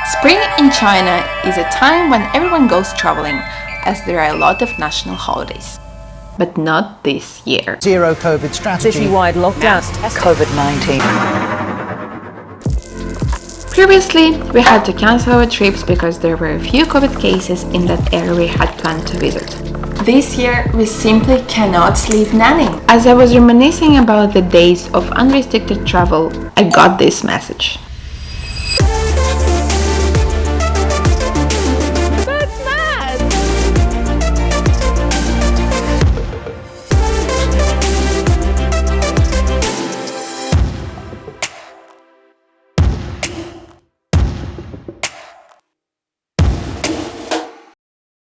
Spring in China is a time when everyone goes traveling, as there are a lot of national holidays. But not this year. Zero COVID strategy. Citywide lockdown. COVID-19. Previously, we had to cancel our trips because there were a few COVID cases in that area we had planned to visit. This year, we simply cannot leave Nanning. As I was reminiscing about the days of unrestricted travel, I got this message.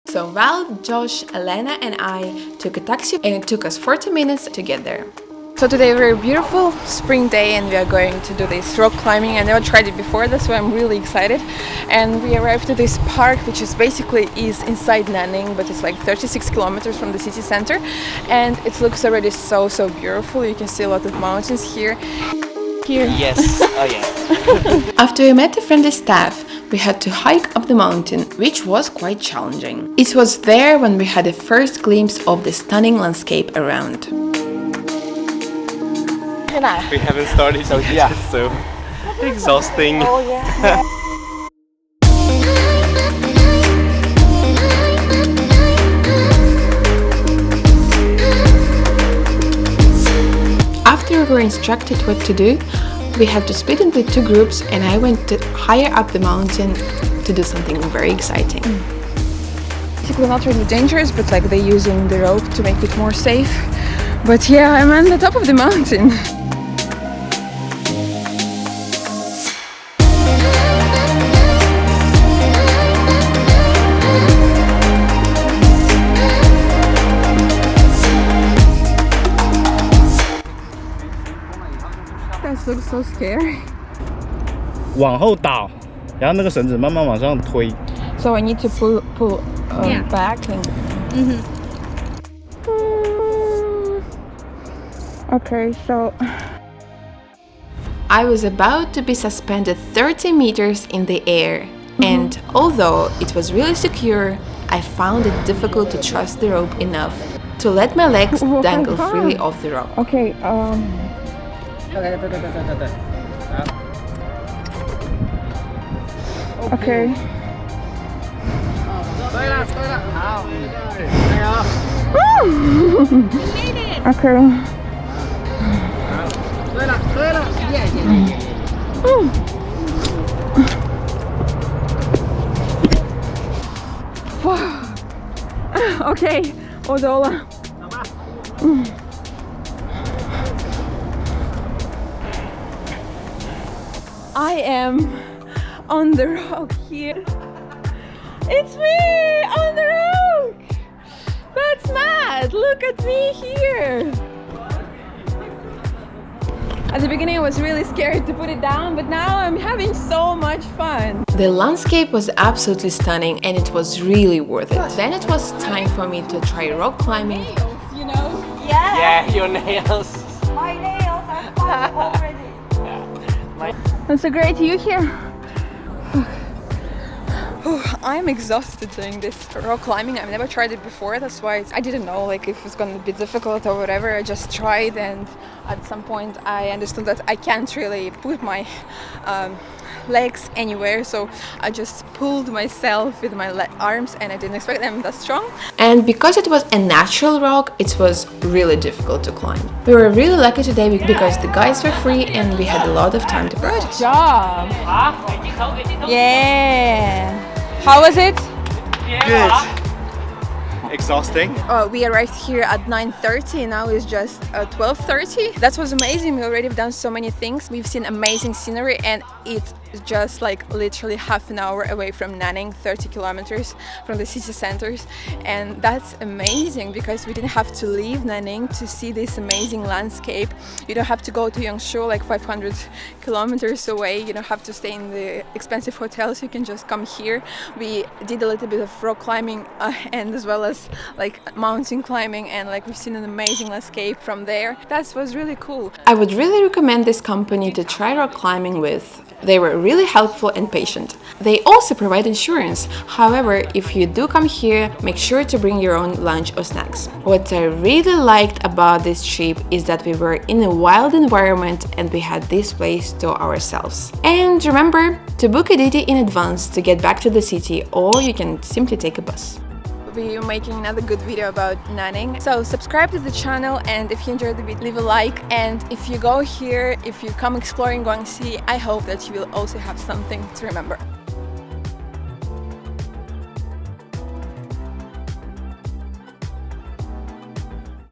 So Val, Josh, Elena and I took a taxi and it took us 40 minutes to get there. So today we're a beautiful spring day and we are going to do this rock climbing. I never tried it before, that's why I'm really excited. And we arrived at this park which is inside Nanning, but it's like 36 kilometers from the city center. And it looks already so beautiful. You can see a lot of mountains here. Yes, oh yeah. After we met the friendly staff, we had to hike up the mountain, which was quite challenging. It was there when we had a first glimpse of the stunning landscape around. We haven't started, so yeah, so exhausting. Oh yeah. After we were instructed what to do, we had to split into two groups and I went higher up the mountain to do something very exciting. Basically not really dangerous, but like they're using the rope to make it more safe. But yeah, I'm on the top of the mountain. That looks so scary. 往后倒，然后那个绳子慢慢往上推。So I need to pull back and. Okay, so I was about to be suspended 30 meters in the air, and although it was really secure, I found it difficult to trust the rope enough to let my legs dangle freely off the rope. Okay, okay. Okay. Okay, 我走了。I am on the rock here. It's me on the rock. That's mad. Look at me here. At the beginning I was really scared to put it down, but now I'm having so much fun. The landscape was absolutely stunning and it was really worth it. Then it was time for me to try rock climbing. Nails, you know? Yeah, your nails. My nails are fine already. That's a great view here. I'm exhausted doing this rock climbing. I've never tried it before, that's why I didn't know like if it's gonna be difficult or whatever. I just tried and at some point I understood that I can't really put my legs anywhere, so I just pulled myself with my arms and I didn't expect them that strong. And because it was a natural rock, it was really difficult to climb. We were really lucky today because the guides were free and we had a lot of time to practice. Good job! Yeah! How was it? Good. Exhausting. We arrived here at 9:30, now it's just 12:30. That was amazing. We already have done so many things. We've seen amazing scenery and it's just like literally half an hour away from Nanning, 30 kilometers from the city centers, and that's amazing because we didn't have to leave Nanning to see this amazing landscape. You don't have to go to Guangxi, like 500 kilometers away. You don't have to stay in the expensive hotels. You can just come here. We did a little bit of rock climbing and as well as like mountain climbing, and like we've seen an amazing landscape from there. That was really cool. I would really recommend this company to try rock climbing with. They were really helpful and patient. They also provide insurance. However, if you do come here, make sure to bring your own lunch or snacks. What I really liked about this trip is that we were in a wild environment and we had this place to ourselves. And remember to book a Didi in advance to get back to the city, or you can simply take a bus. We're making another good video about Nanning. So subscribe to the channel, and if you enjoyed the video, leave a like. And if you go here, if you come exploring Guangxi, I hope that you will also have something to remember.